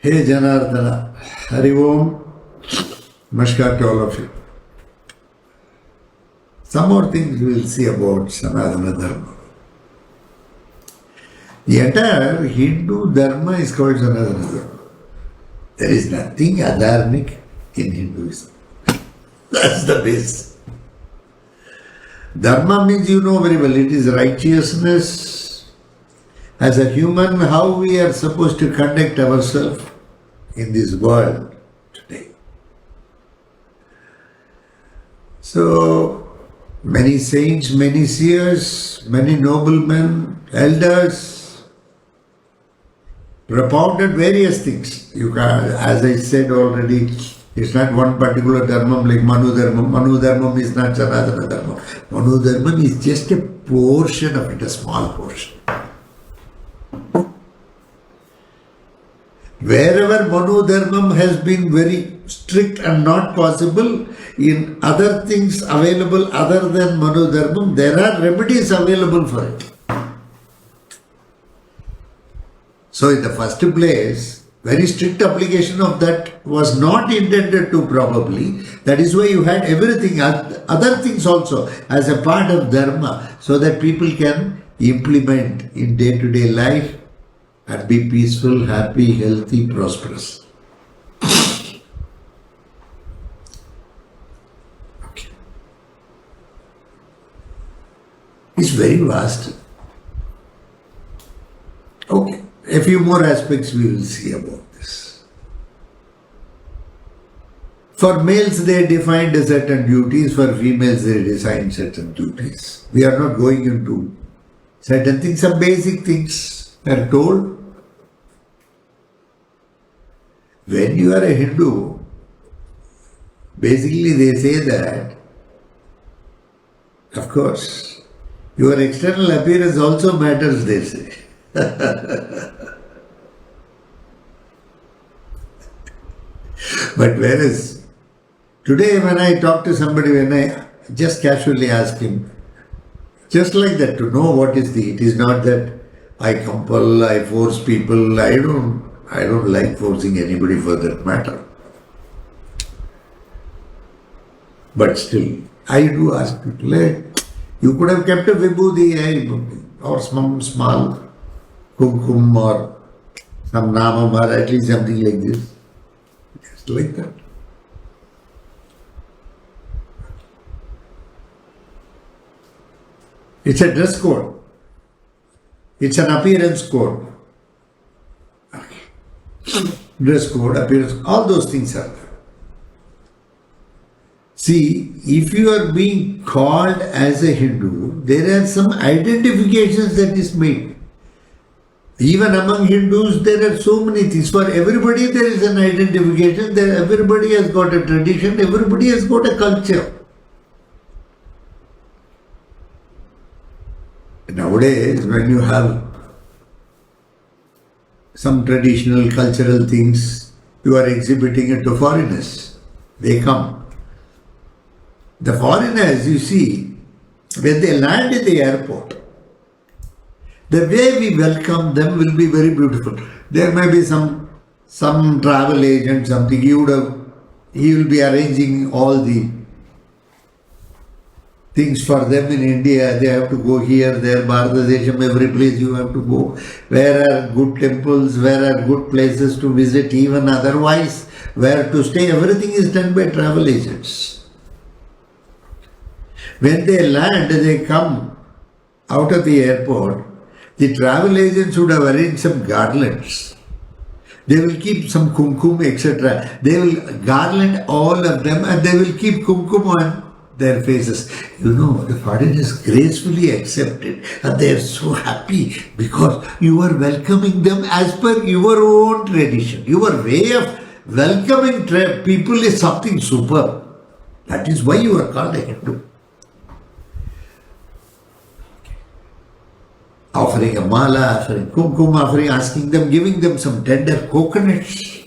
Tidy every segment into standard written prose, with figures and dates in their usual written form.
Hey Janardana, Hari Om, Namaskar to all of you. Some more things we will see about Sanatana Dharma. The entire Hindu Dharma is called Sanatana Dharma. There is nothing adharmic in Hinduism. That's the base. Dharma means you know very well, it is righteousness. As a human, how we are supposed to conduct ourselves in this world today. So, many saints, many seers, many noblemen, elders propounded various things. You can, as I said already, it's not one particular dharma like Manu Dharma. Manu Dharma is not Sanatana Dharma. Manu Dharma is just a portion of it, a small portion. Wherever Manu Dharma has been very strict and not possible, in other things available other than Manu Dharma, there are remedies available for it. So in the first place, very strict application of that was not intended to probably. That is why you had everything, other things also as a part of Dharma, so that people can implement in day-to-day life and be peaceful, happy, healthy, prosperous. Okay. It's very vast. Okay. A few more aspects we will see about this. For males, they defined certain duties. For females, they defined certain duties. We are not going into certain things. Some basic things are told. When you are a Hindu, basically they say that, of course, your external appearance also matters, they say. But whereas, today when I talk to somebody, when I just casually ask him, just like that, to know what is it is not that I compel, I force people, I don't like forcing anybody for that matter. But still, I do ask people, hey, you could have kept a vibhuti or some small kumkum or some namam or at least something like this. Just like that. It's a dress code. It's an appearance code. Dress code, appearance, all those things are there. See, if you are being called as a Hindu, there are some identifications that is made. Even among Hindus, there are so many things. For everybody, there is an identification. Everybody has got a tradition. Everybody has got a culture. Nowadays, when you have some traditional cultural things, you are exhibiting it to foreigners. They come. The foreigners, you see, when they land in the airport, the way we welcome them will be very beautiful. There may be some travel agent, something, he will be arranging all the things for them in India. They have to go here, there, Bharat Desham, every place you have to go. Where are good temples, where are good places to visit, even otherwise, where to stay, everything is done by travel agents. When they land, they come out of the airport, the travel agents would have arranged some garlands. They will keep some kumkum, etc. They will garland all of them and they will keep kumkum on their faces. You know, the foreigners gracefully accept it and they are so happy because you are welcoming them as per your own tradition. Your way of welcoming people is something superb. That is why you are called a Hindu. Offering a mala, offering kumkum, asking them, giving them some tender coconuts,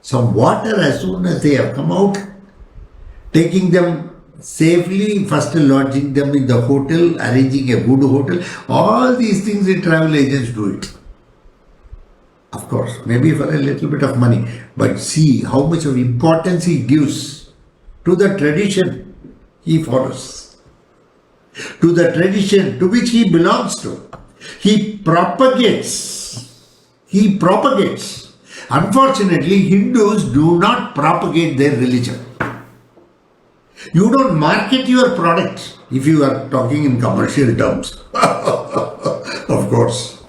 some water as soon as they have come out, taking them safely, first lodging them in the hotel, arranging a good hotel. All these things the travel agents do it. Of of course, maybe for a little bit of money, but see how much of importance he gives to the tradition he follows, to the tradition to which he belongs to. He propagates. He propagates. Unfortunately, Hindus do not propagate their religion. You don't market your product if you are talking in commercial terms. Of course,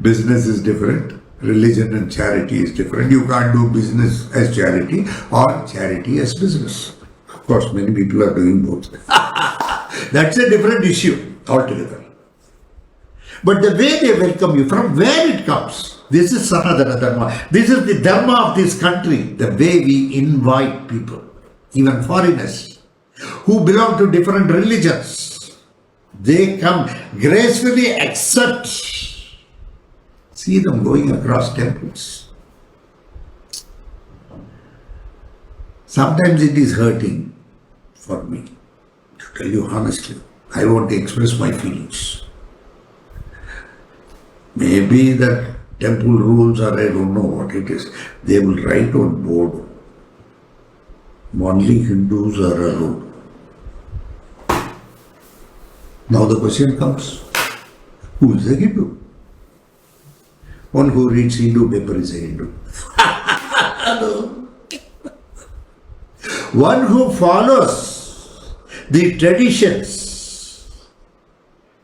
business is different. Religion and charity is different. You can't do business as charity or charity as business. Of course, many people are doing both. That's a different issue altogether. But the way they welcome you, from where it comes, this is Sanatana Dharma. This is the Dharma of this country. The way we invite people, even foreigners, who belong to different religions. They come, gracefully accept. See them going across temples. Sometimes it is hurting for me, to tell you honestly. I want to express my feelings. Maybe that temple rules, or I don't know what it is. They will write on board, only Hindus are allowed. Now the question comes, who is a Hindu? One who reads Hindu paper is a Hindu. One who follows the traditions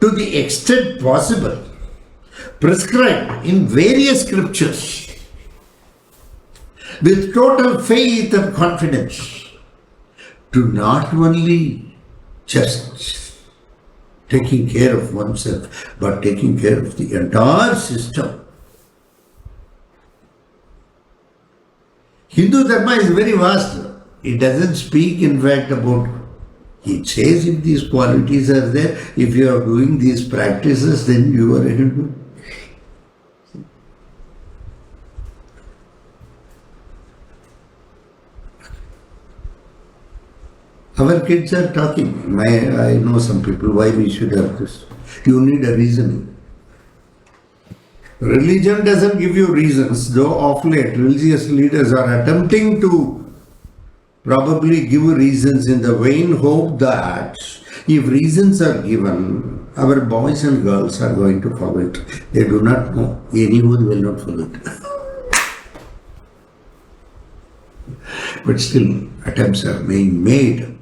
to the extent possible, prescribed in various scriptures, with total faith and confidence, to not only just taking care of oneself, but taking care of the entire system. Hindu Dharma is very vast. It doesn't speak, in fact, about, it says if these qualities are there, if you are doing these practices, then you are a Hindu. Our kids are talking. I know some people, why we should have this. You need a reasoning. Religion doesn't give you reasons, though of late religious leaders are attempting to probably give reasons in the vain hope that if reasons are given, our boys and girls are going to follow it. They do not know. Anyone will not follow it. But still, attempts are being made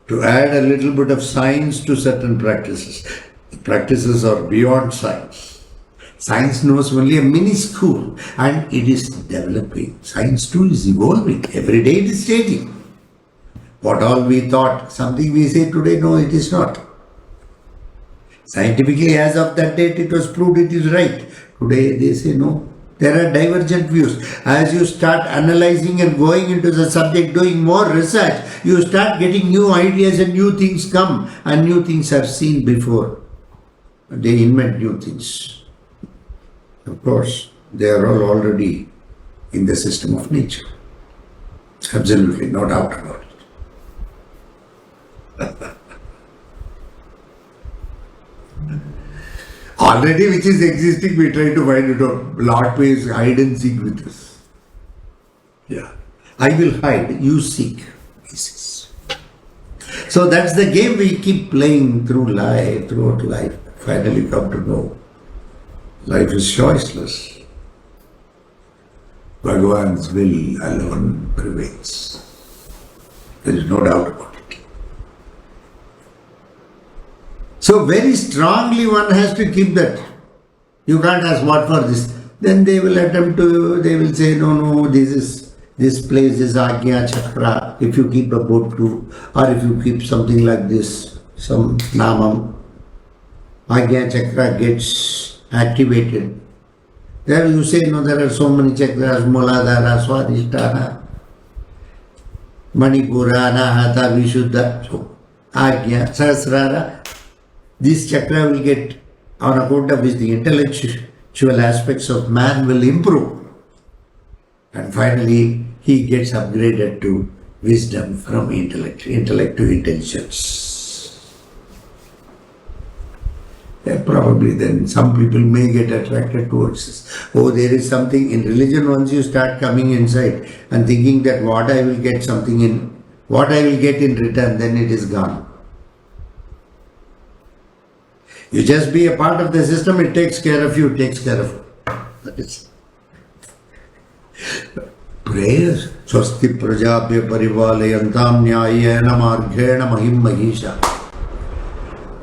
to add a little bit of science to certain practices. The practices are beyond science. Science knows only a minuscule, and it is developing. Science too is evolving. Every day it is changing. What all we thought, something we say today, no, it is not. Scientifically, as of that date, it was proved it is right. Today they say no. There are divergent views. As you start analyzing and going into the subject, doing more research, you start getting new ideas and new things come, and new things are seen before. They invent new things. Of course, they are all already in the system of nature. Absolutely, no doubt about it. Already which is existing, we try to find it out. Lord plays hide and seek with us. Yeah. I will hide, you seek. He says. So that's the game we keep playing throughout life. Finally come to know. Life is choiceless. Bhagavan's will alone prevails. There is no doubt about it. So very strongly one has to keep that. You can't ask what for this. Then they will attempt to, they will say, no, this place is Agya Chakra. If you keep a boat too, or if you keep something like this, some Namam, Agya Chakra gets activated. There you say, there are so many chakras, Muladhara, Swadhisthana, Manipura, Anahata, Vishuddha, so Agya, Sahasrara. This chakra will get, on account of which the intellectual aspects of man will improve. And finally, he gets upgraded to wisdom from intellect to intelligence. Probably then some people may get attracted towards this. Oh, there is something in religion. Once you start coming inside and thinking that what I will get something in, what I will get in return, then it is gone. You just be a part of the system, it takes care of you, takes care of you. That is. Prayers. Swasti prajabhya parivalayantam nyayena marghena mahim mahisha.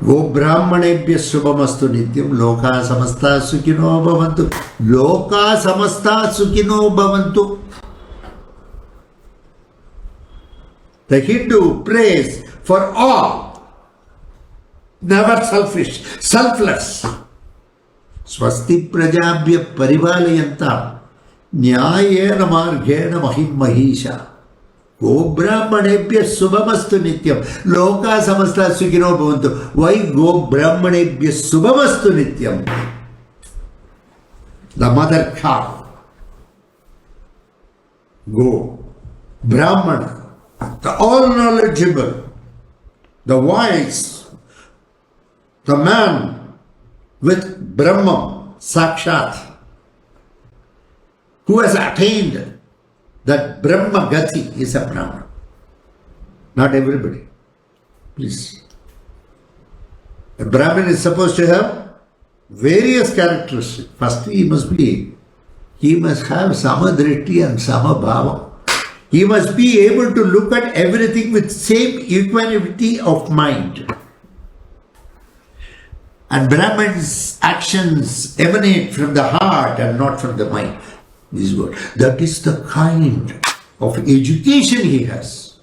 Go brahmanebhya shubhamastu nityam loka samasta sukhino bhavantu. Loka samasta sukhino bhavantu. The Hindu prays for all. Never selfish, selfless. Swasti prajabhya parivalayantam nyayena marghena mahim mahisha. Go brahmanebhya subhamastu nityam loka samasta sukhino bhavantu. Why go brahmanebhya subhamastu nityam? The mother cow. Go. Brahmana, the all knowledgeable, the wise, the man with Brahma, Sakshat, who has attained that Brahma Gati is a Brahman. Not everybody. Please. A Brahmin is supposed to have various characteristics. First, he must have samadriti and samabhava. He must be able to look at everything with same equanimity of mind. And Brahman's actions emanate from the heart and not from the mind. That is the kind of education he has.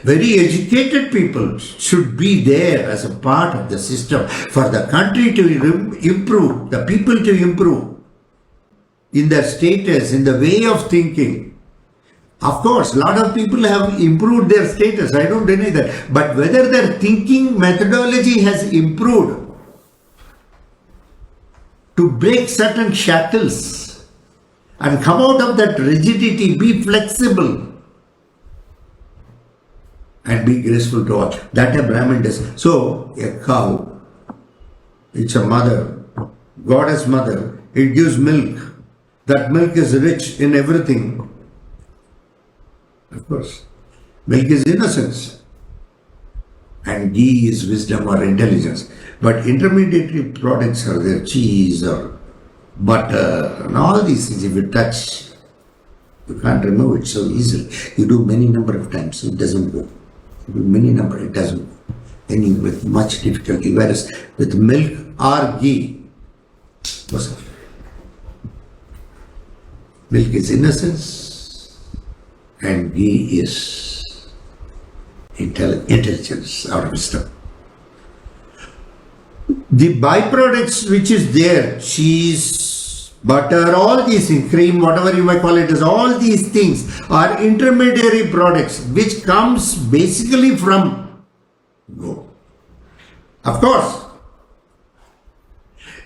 Very educated people should be there as a part of the system for the country to improve, the people to improve in their status, in the way of thinking. Of course, a lot of people have improved their status, I don't deny that. But whether their thinking methodology has improved to break certain shackles and come out of that rigidity, be flexible and be graceful to all. That a Brahmin does. So, a cow, it's a mother, goddess mother, it gives milk. That milk is rich in everything. Of course, milk is innocence and ghee is wisdom or intelligence. But intermediary products are there, cheese or butter and all these things. If you touch, you can't remove it so easily. You do many number of times, it doesn't go. You do many number, it doesn't go. Then you with much difficulty. Whereas with milk or ghee, milk is innocence and ghee is intelligence or wisdom. The byproducts which is there, cheese, butter, all these things, cream, whatever you may call it, is all these things are intermediary products which comes basically from go. Of course,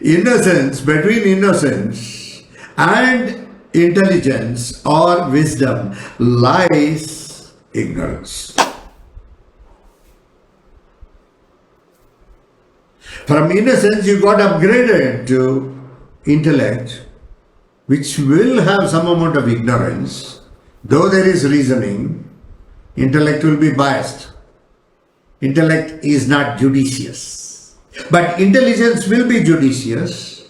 innocence, between innocence and intelligence or wisdom lies ignorance. From innocence you got upgraded to intellect, which will have some amount of ignorance. Though there is reasoning, intellect will be biased. Intellect is not judicious. But intelligence will be judicious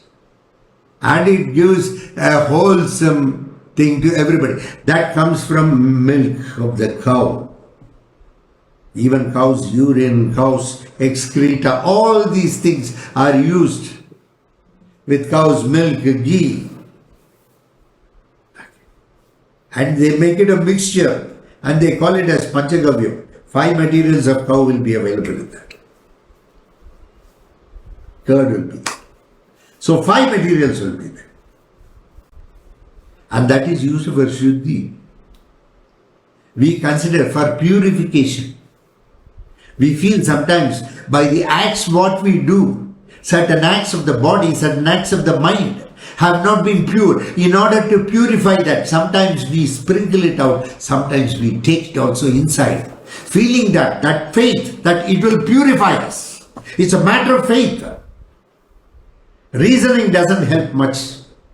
and it gives a wholesome thing to everybody. That comes from milk of the cow. Even cow's urine, cow's excreta, all these things are used with cow's milk, ghee. And they make it a mixture and they call it as Panchagavyam. 5 materials of cow will be available in that. Curd will be there. So 5 materials will be there. And that is used for Shuddhi. We consider for purification. We feel sometimes by the acts what we do, certain acts of the body, certain acts of the mind have not been pure. In order to purify that, sometimes we sprinkle it out, sometimes we take it also inside. Feeling that faith, that it will purify us. It's a matter of faith. Reasoning doesn't help much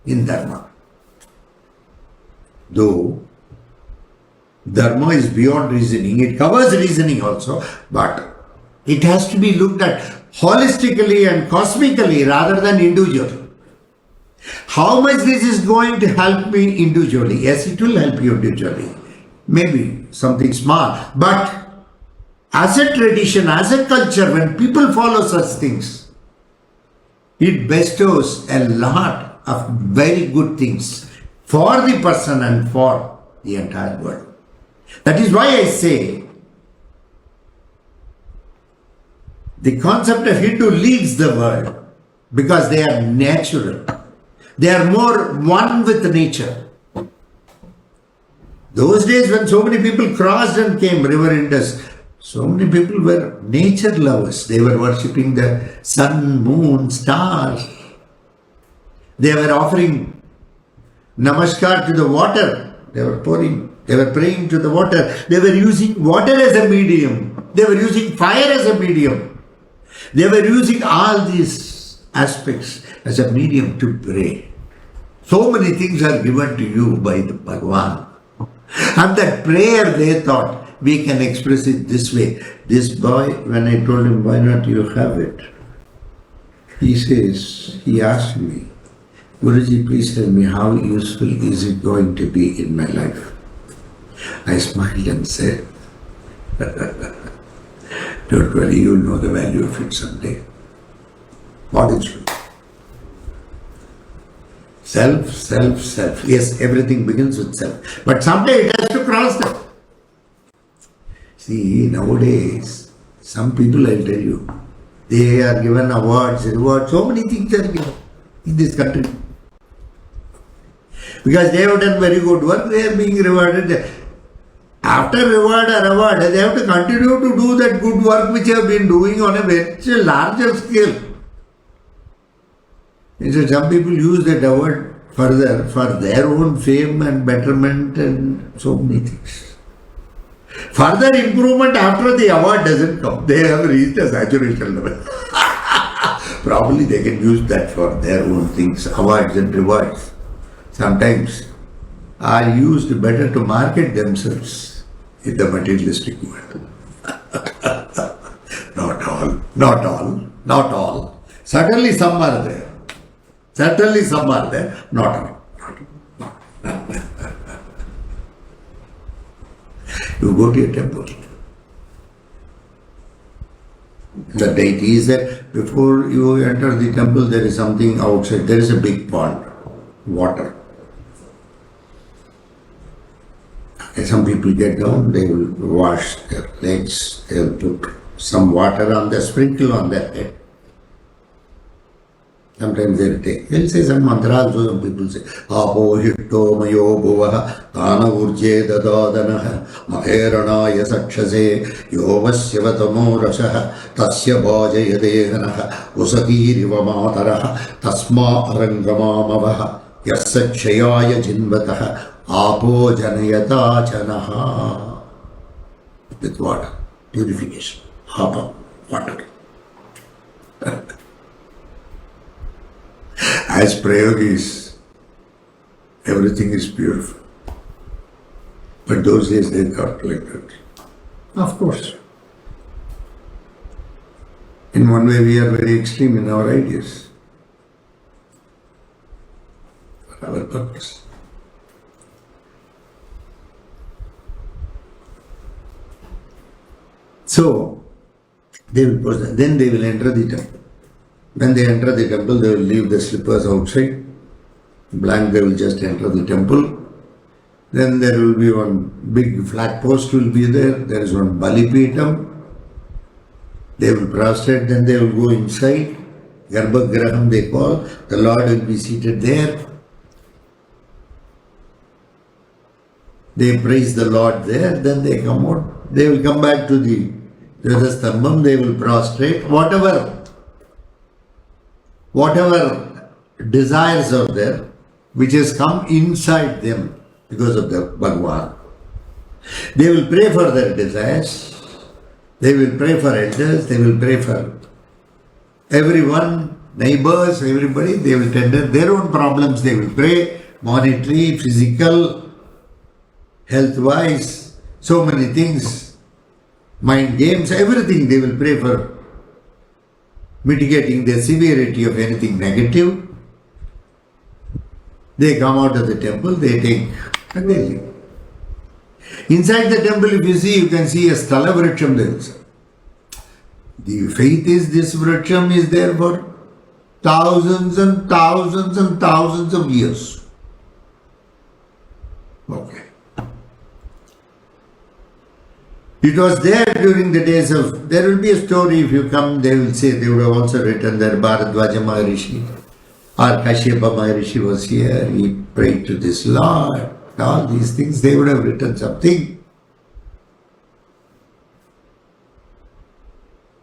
in Dharma. Though Dharma is beyond reasoning, it covers reasoning also, but it has to be looked at holistically and cosmically rather than individually. How much this is going to help me individually? Yes, it will help you individually. Maybe something small, but as a tradition, as a culture, when people follow such things, it bestows a lot of very good things for the person and for the entire world. That is why I say the concept of Hindu leads the world because they are natural. They are more one with nature. Those days when so many people crossed and came, River Indus, so many people were nature lovers. They were worshipping the sun, moon, stars. They were offering namaskar to the water. They were praying to the water. They were using water as a medium. They were using fire as a medium. They were using all these aspects as a medium to pray. So many things are given to you by the Bhagavan. And that prayer, they thought, we can express it this way. This boy, when I told him, why not you have it? He asked me, Guruji, please tell me how useful is it going to be in my life? I smiled and said, don't worry, you'll know the value of it someday. What is true? Self, self, self. Yes, everything begins with self. But someday it has to cross that. See, nowadays, some people, I'll tell you, they are given awards, rewards, so many things are given in this country. Because they have done very good work, they are being rewarded. After reward or award, they have to continue to do that good work which they have been doing on a very larger scale. Instead, some people use that award further for their own fame and betterment and so many things. Further improvement after the award doesn't come. They have reached a saturation level. Probably they can use that for their own things, awards and rewards. Sometimes are used better to market themselves in the materialistic world. Not all. Certainly some are there. Not all. You go to a temple. The deity is there. Before you enter the temple, there is something outside. There is a big pond, water. And some people get down, they will wash their legs, they will put some water on the sprinkle on their head. Sometimes they'll say some mantra also, some people say, Apo hitto mayo bhuvaha, tana urje dadadanaha, maheranaya sakshase, yovasyvatamo rashaha, tasya bhajaya dehanaha, usakiriva mataraha, tasma arangamamavaha, yassachayaya jinvataha, Apo janayata janaha. With water, purification. Apo, water. As Prayoga is, everything is purified. But those days they thought like that. Of course. In one way we are very extreme in our ideas. For our purpose. So, then they will enter the temple. When they enter the temple, they will leave the slippers outside. Blank, they will just enter the temple. Then there will be one big flat post will be there. There is one Balipeetam. They will prostrate, then they will go inside. Garbhagraham they call. The Lord will be seated there. They praise the Lord there, then they come out. They will come back to the Dhyajastambham, they will prostrate. Whatever desires are there, which has come inside them because of the Bhagavan. They will pray for their desires, they will pray for elders, they will pray for everyone neighbors, everybody, they will tender their own problems, they will pray, monetary, physical, health-wise, so many things, mind games, everything they will pray for mitigating the severity of anything negative. They come out of the temple, they take and they leave. Inside the temple, if you see, you can see a sthala vriksham there. The faith is this vriksham is there for thousands and thousands and thousands of years. Okay. It was there during the days of, there will be a story, if you come, they will say, they would have also written there, Bharadwaja Maharishi or Kashyapa Maharishi was here, he prayed to this Lord, all these things, they would have written something.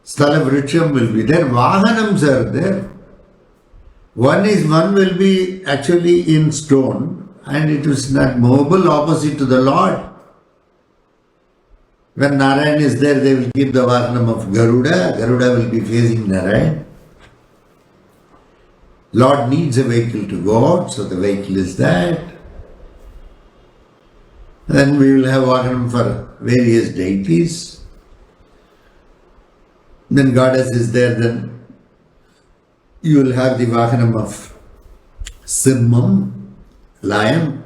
Sthala Vriksham will be there, Vahanams are there. One will be actually in stone and it is not mobile opposite to the Lord. When Narayan is there, they will keep the Vahanam of Garuda. Garuda will be facing Narayan. Lord needs a vehicle to go out, so the vehicle is that. Then we will have Vahanam for various deities. Then goddess is there, then you will have the Vahanam of Simmam, lion.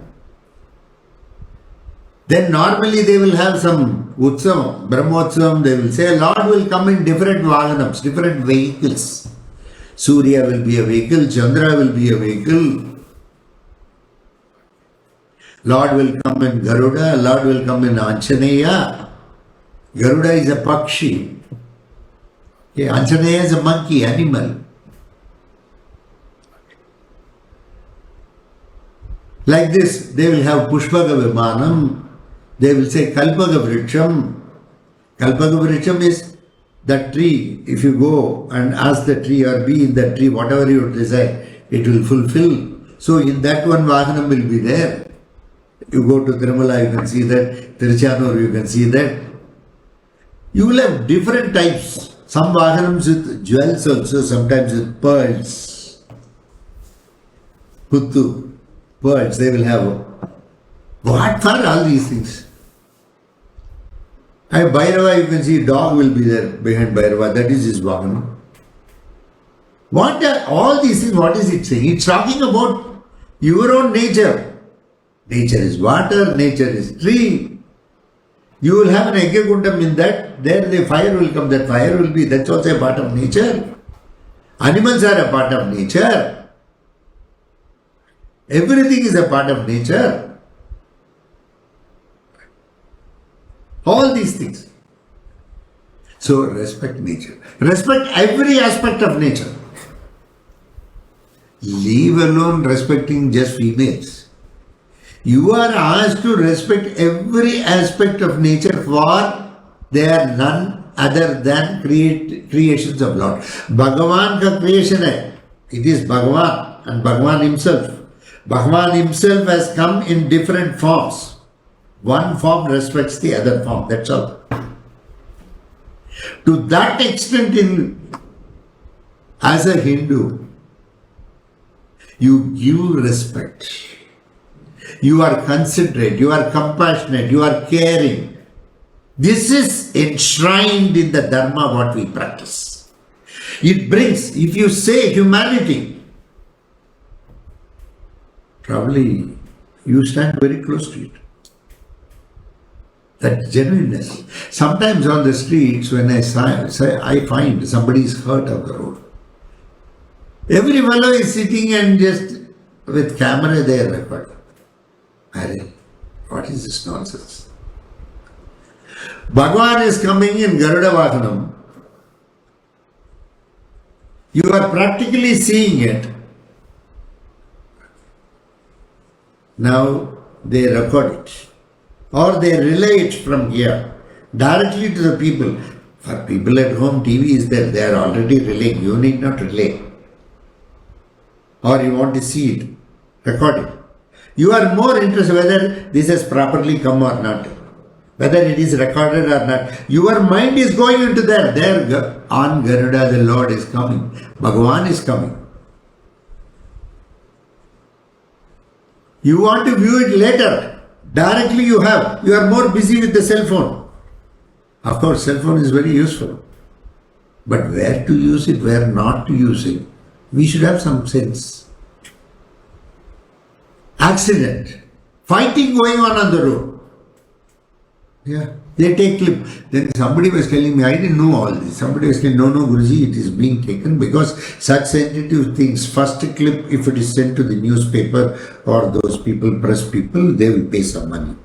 Then normally they will have some Utsavam, Brahmotsavam, they will say Lord will come in different Vahanams, different vehicles. Surya will be a vehicle, Chandra will be a vehicle. Lord will come in Garuda, Lord will come in Anjaneya. Garuda is a Pakshi. Okay, Anjaneya is a monkey, animal. Like this, they will have Pushpaga Vimanam. They will say Kalpaga Vriksham. Kalpaga Vriksham is that tree. If you go and ask the tree or be in that tree, whatever you desire, it will fulfill. So in that one Vahanam will be there. You go to Tirumala, you can see that. Tiruchanur, you can see that. You will have different types. Some Vahanams with jewels also, sometimes with pearls. Puttu, pearls, they will have. What for all these things? And Bhairava, you can see dog will be there behind Bhairava, that is his Vahanam. What are all these things, what is it saying? It's talking about your own nature. Nature is water, nature is tree. You will have an Yajna-kundam in that, there the fire will come, that fire will be, that's also a part of nature. Animals are a part of nature. Everything is a part of nature. All these things. So respect nature. Respect every aspect of nature. Leave alone respecting just females. You are asked to respect every aspect of nature, for they are none other than creations of Lord. Bhagavan ka creation hai. It is Bhagavan and Bhagavan himself. Bhagavan himself has come in different forms. One form respects the other form, that's all. To that extent, as a Hindu, you give respect. You are considerate, you are compassionate, you are caring. This is enshrined in the Dharma what we practice. It brings, if you say humanity, probably you stand very close to it. That genuineness. Sometimes on the streets, when I find somebody is hurt on the road, every fellow is sitting and just with camera there recording. What is this nonsense? Bhagavan is coming in Garuda Vahanam. You are practically seeing it. Now they record it. Or they relay it from here directly to the people. For people at home, TV is there. They are already relaying. You need not relay. Or you want to see it, record it. You are more interested whether this has properly come or not. whether it is recorded or not. Your mind is going into there. There on Garuda, the Lord is coming. Bhagavan is coming. You want to view it later. Directly you have. You are more busy with the cell phone. Of course, cell phone is very useful. But where to use it, where not to use it, we should have some sense. Accident. Fighting going on the road. Yeah. They take clip. Then somebody was telling me, I didn't know all this. Somebody was telling, no, Guruji, it is being taken because such sensitive things, first clip, if it is sent to the newspaper or those people, press people, they will pay some money.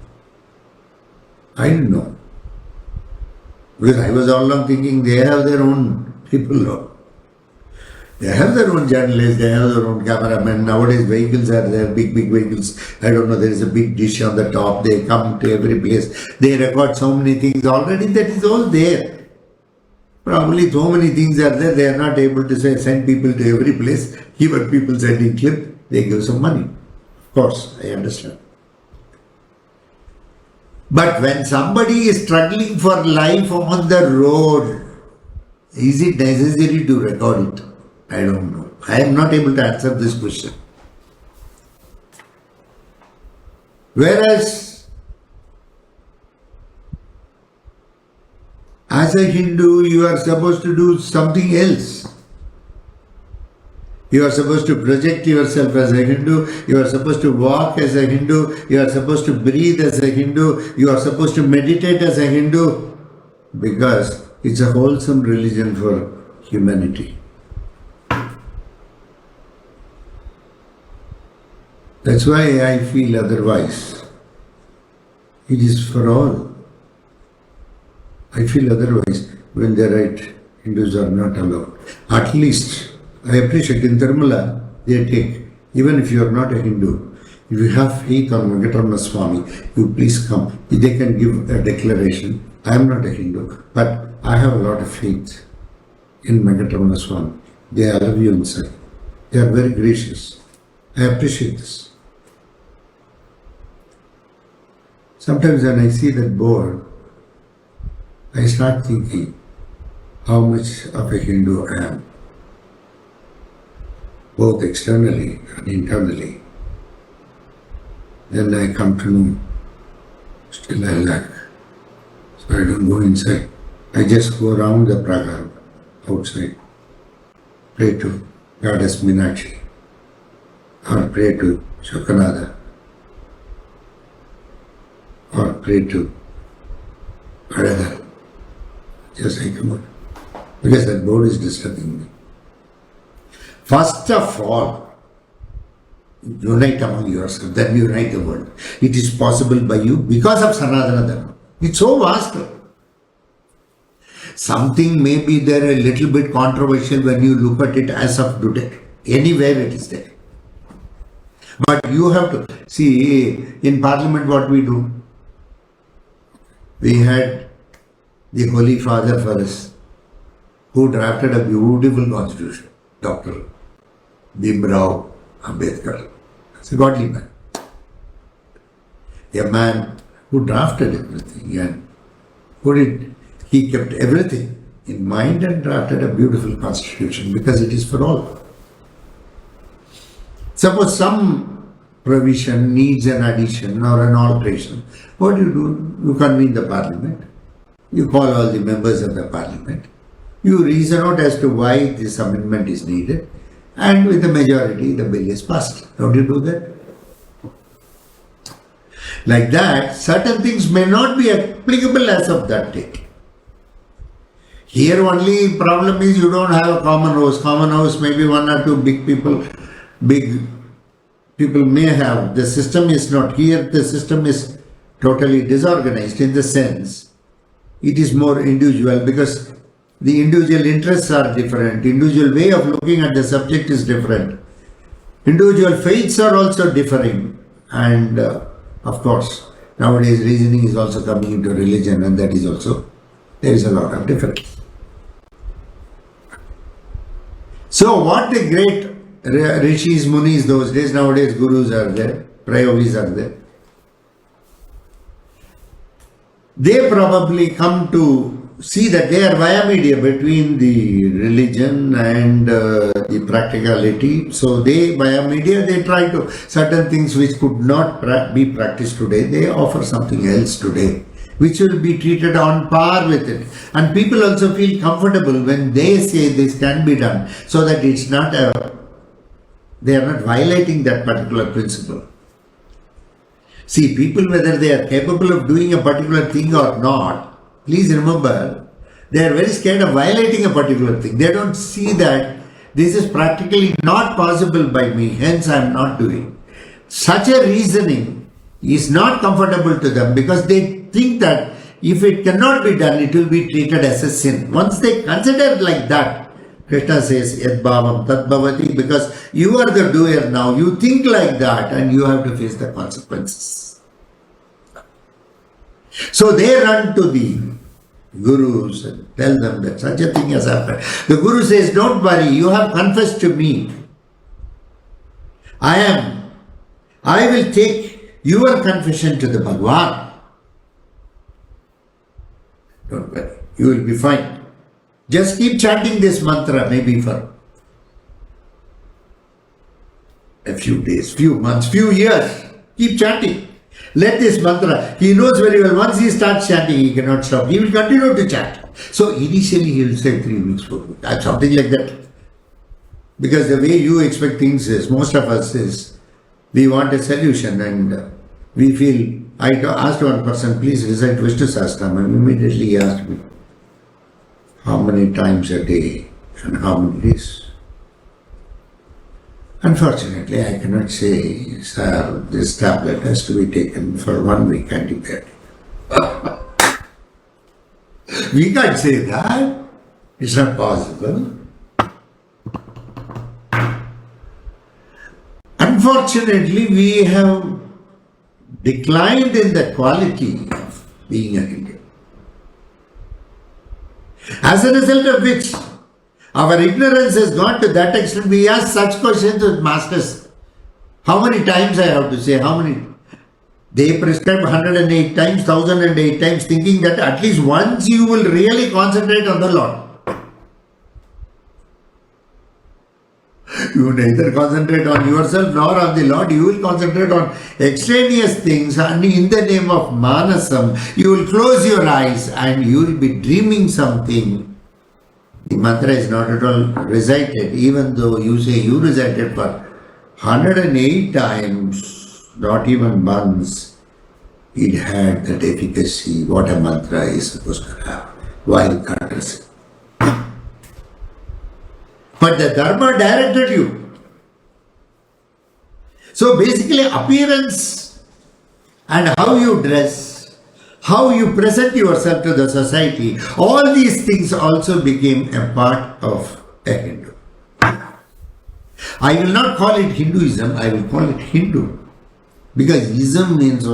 I didn't know. Because I was all along thinking they have their own people. They have their own journalists, they have their own cameramen. Nowadays vehicles are there, big vehicles. I don't know, there is a big dish on the top. They come to every place. They record so many things already, that is all there. Probably so many things are there, they are not able to send people to every place. Even people sending clip, they give some money. Of course, I understand. But when somebody is struggling for life on the road, is it necessary to record it? I don't know. I am not able to answer this question. Whereas, as a Hindu, you are supposed to do something else. You are supposed to project yourself as a Hindu. You are supposed to walk as a Hindu. You are supposed to breathe as a Hindu. You are supposed to meditate as a Hindu. Because it's a wholesome religion for humanity. That's why I feel otherwise. It is for all. I feel otherwise when the right Hindus are not allowed. At least, I appreciate in Dharma, they take, even if you are not a Hindu, if you have faith on Venkatramana Swami, you please come. They can give a declaration. I am not a Hindu, but I have a lot of faith in Venkatramana Swami. They allow you inside. They are very gracious. I appreciate this. Sometimes when I see that board, I start thinking how much of a Hindu I am, both externally and internally. Then I come to know, still I lack. So I don't go inside. I just go around the pragar, outside, pray to Goddess Meenakshi, or pray to Shokanada, or pray to Adadar. Just I come out. Because that board is disturbing me. First of all, unite among yourself, then unite the world. It is possible by you because of Sanatana Dharma. It's so vast. Something may be there a little bit controversial when you look at it as of today. Anywhere it is there. But you have to see in Parliament what we do. We had the Holy Father for us, who drafted a beautiful constitution, Dr. Bhimrao Ambedkar. It's a godly man. A man who drafted everything and he kept everything in mind and drafted a beautiful constitution because it is for all. Suppose some provision needs an addition or an alteration. What do? You convene the parliament. You call all the members of the parliament. You reason out as to why this amendment is needed. And with the majority, the bill is passed. Don't you do that? Like that, certain things may not be applicable as of that date. Here only problem is you don't have a common house. Common house may be one or two big people may have. The system is not here. The system is totally disorganized in the sense it is more individual because the individual interests are different. Individual way of looking at the subject is different. Individual faiths are also differing. And of course, nowadays reasoning is also coming into religion, and that is also, there is a lot of difference. So what the great rishis, munis those days, nowadays gurus are there, prayogis are there. they probably come to see that they are via media between the religion and the practicality. So they, via media, they try to, certain things which could not be practiced today, they offer something else today, which will be treated on par with it. And people also feel comfortable when they say this can be done, so that it's not they are not violating that particular principle. See, people, whether they are capable of doing a particular thing or not, please remember, they are very scared of violating a particular thing. They don't see that this is practically not possible by me, hence I am not doing. Such a reasoning is not comfortable to them, because they think that if it cannot be done, it will be treated as a sin. Once they consider it like that, Krishna says, Yad bhavam tad bhavati, because you are the doer now, you think like that and you have to face the consequences. So they run to the gurus and tell them that such a thing has happened. The guru says, don't worry, you have confessed to me. I will take your confession to the Bhagwan. Don't worry, you will be fine. Just keep chanting this mantra, maybe for a few days, few months, few years. Keep chanting. Let this mantra, he knows very well, once he starts chanting, he cannot stop. He will continue to chant. So initially he will say 3 weeks, 4 weeks, something like that. Because the way you expect things is, most of us is, we want a solution and we feel, I asked one person, please recite Vishnu Sahasranam, and immediately he asked me, how many times a day and how many days? Unfortunately, I cannot say, sir, this tablet has to be taken for 1 week and that. We can't say that. It's not possible. Unfortunately, we have declined in the quality of being a Hindu. As a result of which, our ignorance has gone to that extent. We ask such questions with masters. How many times I have to say? How many? They prescribe 108 times, 1008 times, thinking that at least once you will really concentrate on the Lord. You neither concentrate on yourself nor on the Lord. You will concentrate on extraneous things, and in the name of Manasam, you will close your eyes and you will be dreaming something. The mantra is not at all recited, even though you say you recited for 108 times, not even once. It had that efficacy, what a mantra is supposed to have, while addressing. But the Dharma directed you. So basically, appearance and how you dress, how you present yourself to the society, all these things also became a part of a Hindu. I will not call it Hinduism, I will call it Hindu. Because ism means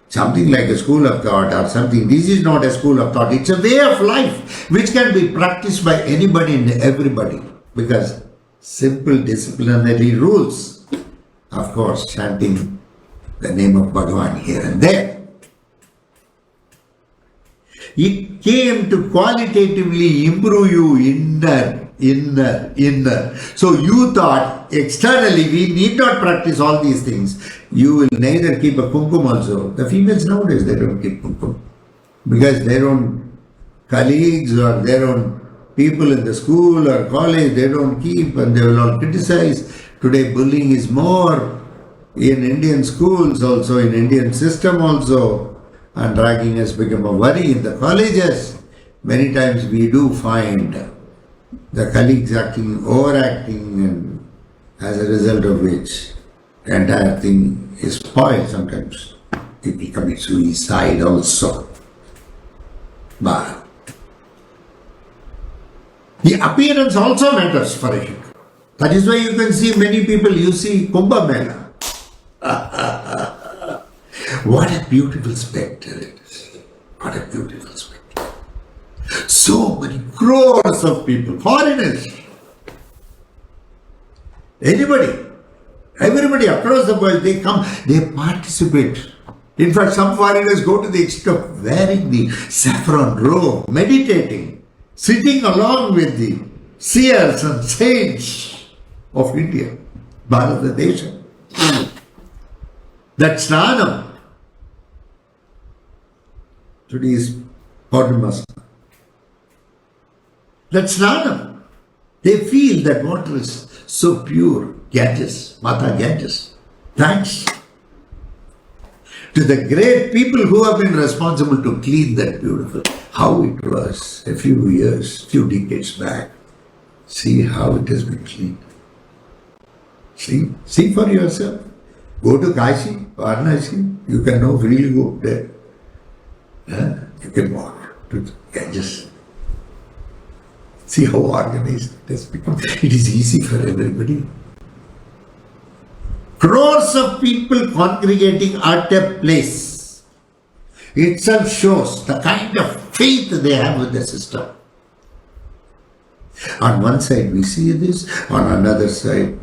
something like a school of thought or something. This is not a school of thought. It's a way of life which can be practiced by anybody and everybody. Because simple disciplinary rules. Of course, chanting the name of Bhagavan here and there. It came to qualitatively improve you inner. So you thought externally we need not practice all these things. You will neither keep a kumkum also. The females nowadays, they don't keep kumkum. Because their own colleagues or their own people in the school or college, they don't keep and they will all criticize. Today bullying is more in Indian schools also, in Indian system also. And ragging has become a worry in the colleges. Many times we do find the colleagues overacting, and as a result of which the entire thing is spoiled sometimes. People commit suicide also. But the appearance also matters for a Hindu. That is why you can see many people, you see Kumbh Mela. What a beautiful spectacle it is. What a beautiful spectacle. So many crores of people, foreigners, anybody, everybody across the world, they come, they participate In fact, some foreigners go to the extent of wearing the saffron robe, meditating, sitting along with the seers and saints of India, Bharatadesha. That snanam. Today is Purnamasa. That snanam. They feel that water is so pure. Ganges, Mata Ganges. Thanks to the great people who have been responsible to clean that beautiful. How it was a few years, few decades back. See how it has been cleaned. See for yourself. Go to Kashi, Varanasi, you can now freely go there. You can walk to the Ganges. See how organized it has become. It is easy for everybody. Crores of people congregating at a place itself shows the kind of faith they have with the system. On one side we see this, on another side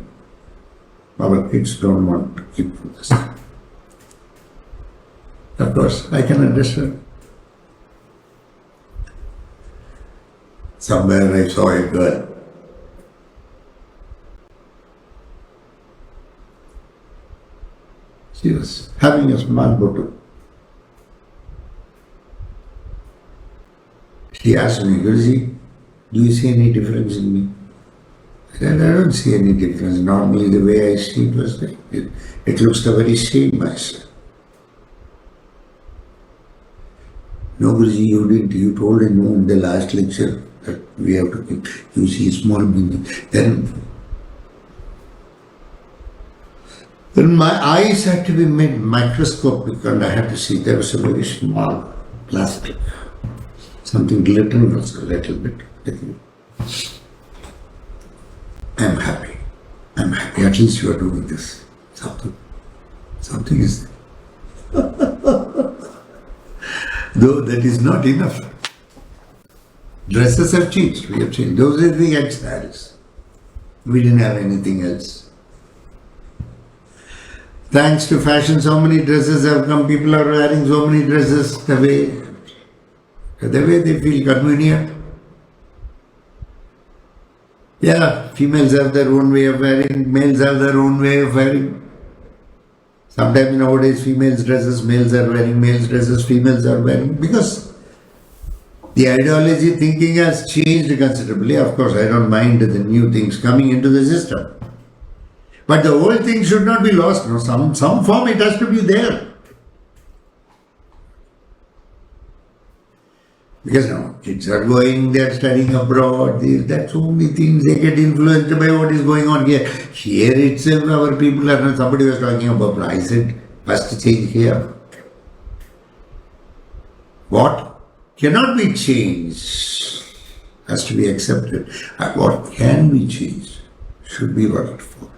our kids don't want to keep this. Of course, I can understand. Somewhere I saw a girl. She was having a small bottle. She asked me, Guruji, do you see any difference in me? I said, I don't see any difference. Normally the way I see it was like it looks the very same myself. No, Guruji, you didn't. You told him no in the last lecture that we have to think. You see small being. Then my eyes had to be made microscopic and I had to see there was a very small plastic. Something glittering also a little bit. I'm happy. I'm happy. At least you are doing this. Something is there. Though that is not enough. Dresses have changed. We have changed. Those are the ex-styles. We didn't have anything else. Thanks to fashion, so many dresses have come. People are wearing so many dresses the way they feel convenient. Yeah, females have their own way of wearing, males have their own way of wearing. Sometimes nowadays females dresses, males are wearing males dresses, females are wearing, because the ideology thinking has changed considerably. Of course, I don't mind the new things coming into the system. But the old thing should not be lost. No, some form it has to be there. Because now kids are going, they are studying abroad, that's so many things, they get influenced by what is going on here. Here itself our people are not, somebody was talking about, I said, first change here. What cannot be changed has to be accepted. And what can be changed should be worked for.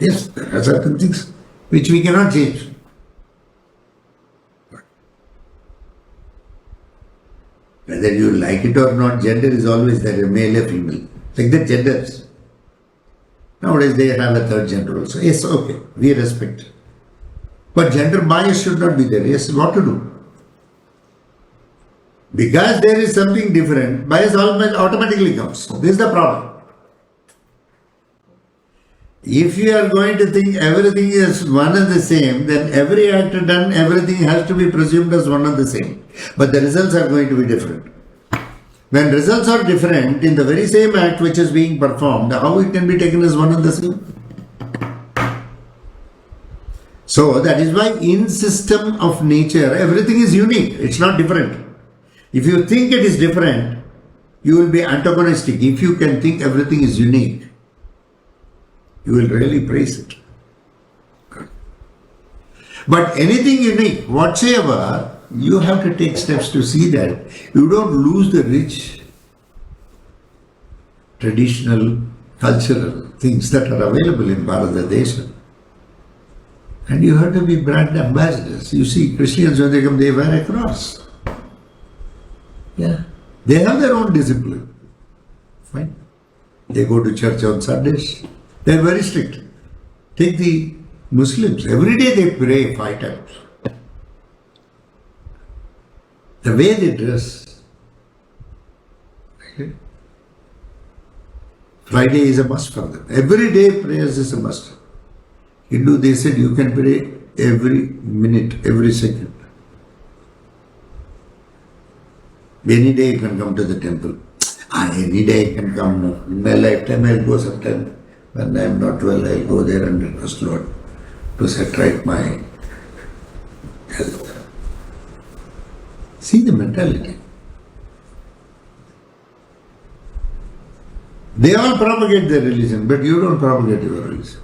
Yes, there are certain things which we cannot change. Whether you like it or not, gender is always there, a male, a female. Like the genders. Nowadays they have a third gender also. Yes, okay, we respect. But gender bias should not be there. Yes, what to do? Because there is something different, bias automatically comes. This is the problem. If you are going to think everything is one and the same, then every act done, everything has to be presumed as one and the same. But the results are going to be different. When results are different in the very same act which is being performed, how it can be taken as one and the same? So that is why in system of nature, everything is unique. It's not different. If you think it is different, you will be antagonistic. If you can think everything is unique, you will really praise it. But anything unique, whatsoever, you have to take steps to see that you don't lose the rich, traditional, cultural things that are available in Bharatadesha. And you have to be brand ambassadors. You see, Christians, when they come, they wear a cross. Yeah. They have their own discipline. Fine. They go to church on Sundays. They are very strict. Take the Muslims. Every day they pray 5 times. the way they dress. Okay? Friday is a must for them. Every day prayers is a must. Hindu, they said you can pray every minute, every second. Any day you can come to the temple. Any day I can come. In my lifetime I'll go sometime. When I am not well, I'll go there and request Lord to set right my health. See the mentality. They all propagate their religion, but you don't propagate your religion.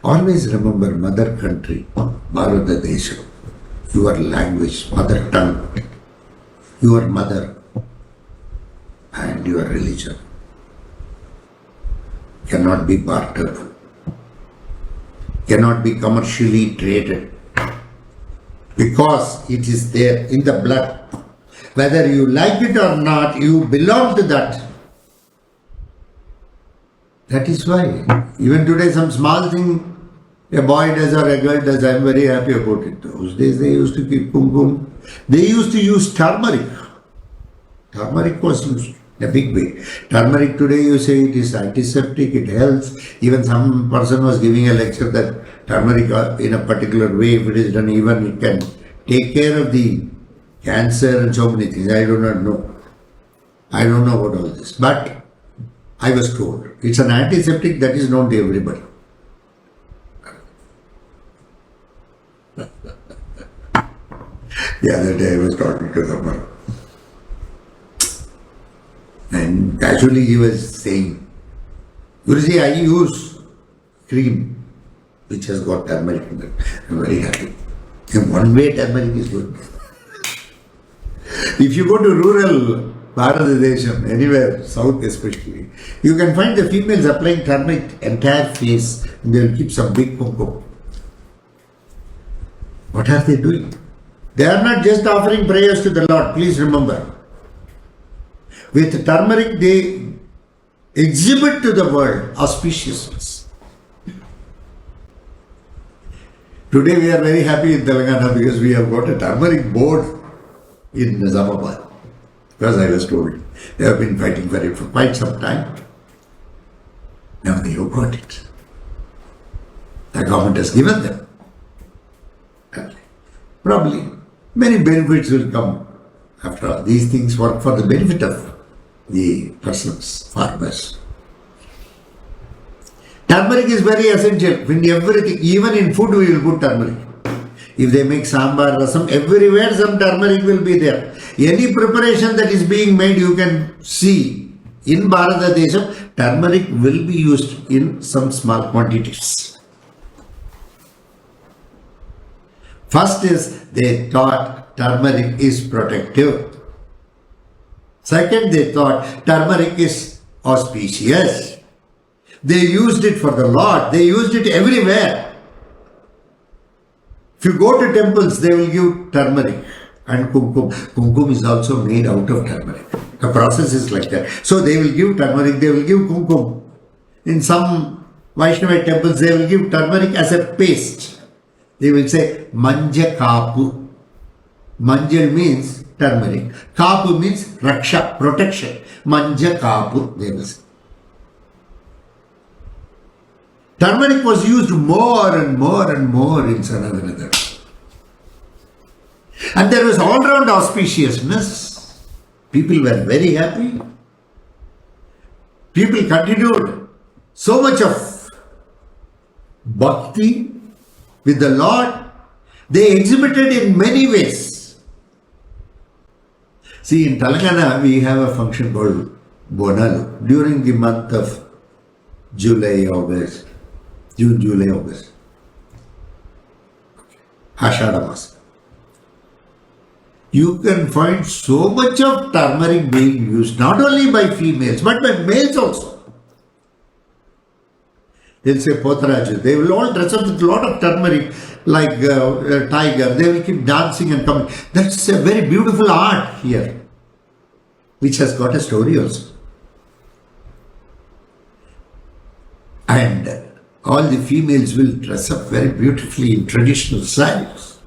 Always remember mother country, Bharata Desha, your language, mother tongue, your mother and your religion cannot be bartered, cannot be commercially traded, because it is there in the blood. Whether you like it or not, you belong to that. That is why, even today some small thing a boy does or a girl does, I am very happy about it. Those days they used to keep kumkum. They used to use turmeric. Turmeric was used in a big way. Turmeric today you say it is antiseptic, it helps. Even some person was giving a lecture that turmeric in a particular way, if it is done even, it can take care of the cancer and so many things. I do not know. I don't know about all this. But I was told it's an antiseptic that is known to everybody. The other day I was talking to Dharma, and casually he was saying, Guruji, I use cream which has got turmeric in it. I'm very happy. In one way turmeric is good. If you go to rural Bharatadesham, anywhere, south especially, you can find the females applying turmeric entire face and they will keep some big kumkum. What are they doing? They are not just offering prayers to the Lord, please remember. With turmeric, they exhibit to the world auspiciousness. Today we are very happy in Telangana because we have got a turmeric board in Nizamabad. Because I was told they have been fighting for it for quite some time. Now they have got it. The government has given them. Probably many benefits will come after all. These things work for the benefit of the persons, farmers. Turmeric is very essential in everything, even in food we will put turmeric. If they make sambar, rasam, everywhere some turmeric will be there. Any preparation that is being made, you can see in Bharatadesham, turmeric will be used in some small quantities. First is they thought turmeric is protective. Second, they thought turmeric is auspicious. They used it for the Lord. They used it everywhere. If you go to temples, they will give turmeric and kumkum. Kumkum is also made out of turmeric. The process is like that. So they will give turmeric, they will give kumkum. In some Vaishnava temples, they will give turmeric as a paste. They will say manja kapu. Manjal means turmeric. Kapu means raksha, protection. Manja kapu, they will say. Turmeric was used more and more and more in Sanatana. And there was all-round auspiciousness. People were very happy. People continued so much of bhakti with the Lord. They exhibited in many ways. See, in Telangana, we have a function called Bonalu during the month of July, August. June, July, August. Ashada Masa. You can find so much of turmeric being used, not only by females, but by males also. They'll say Potharaju. They will all dress up with a lot of turmeric, like a tiger. They will keep dancing and coming. That's a very beautiful art here, which has got a story also. And all the females will dress up very beautifully in traditional styles.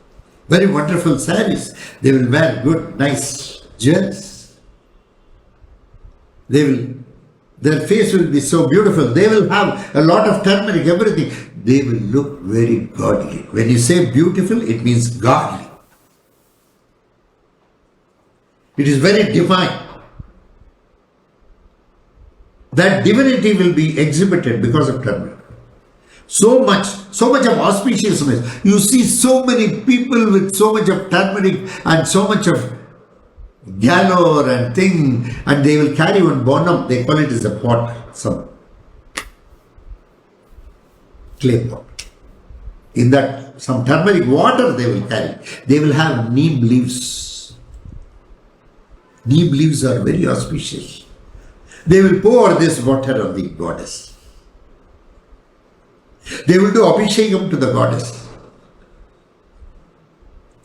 very wonderful saris. They will wear good, nice jewels. Their face will be so beautiful. They will have a lot of turmeric, everything. They will look very godly. When you say beautiful, it means godly. It is very divine. That divinity will be exhibited because of turmeric. So much of auspiciousness. You see so many people with so much of turmeric and so much of galore and thing, and they will carry one bonum. They call it as a pot, some clay pot. In that, some turmeric water they will carry. They will have neem leaves. Neem leaves are very auspicious. They will pour this water on the goddess. They will do abhishekam to the goddess.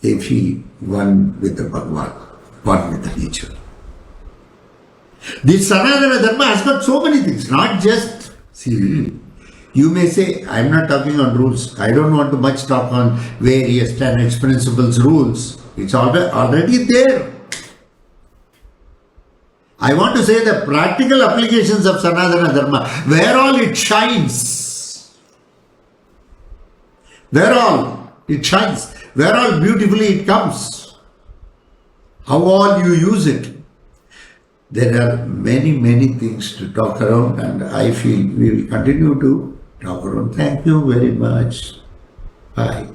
They feel one with the Bhagwan, one with the nature. This Sanatana Dharma has got so many things, not just, see, you may say, I am not talking on rules. I don't want to much talk on various tenets, principles, rules. It's already there. I want to say the practical applications of Sanatana Dharma, where all it shines. Where all it shines, where all beautifully it comes, how all you use it. There are many things to talk around, and I feel we will continue to talk around. Thank you very much. Bye.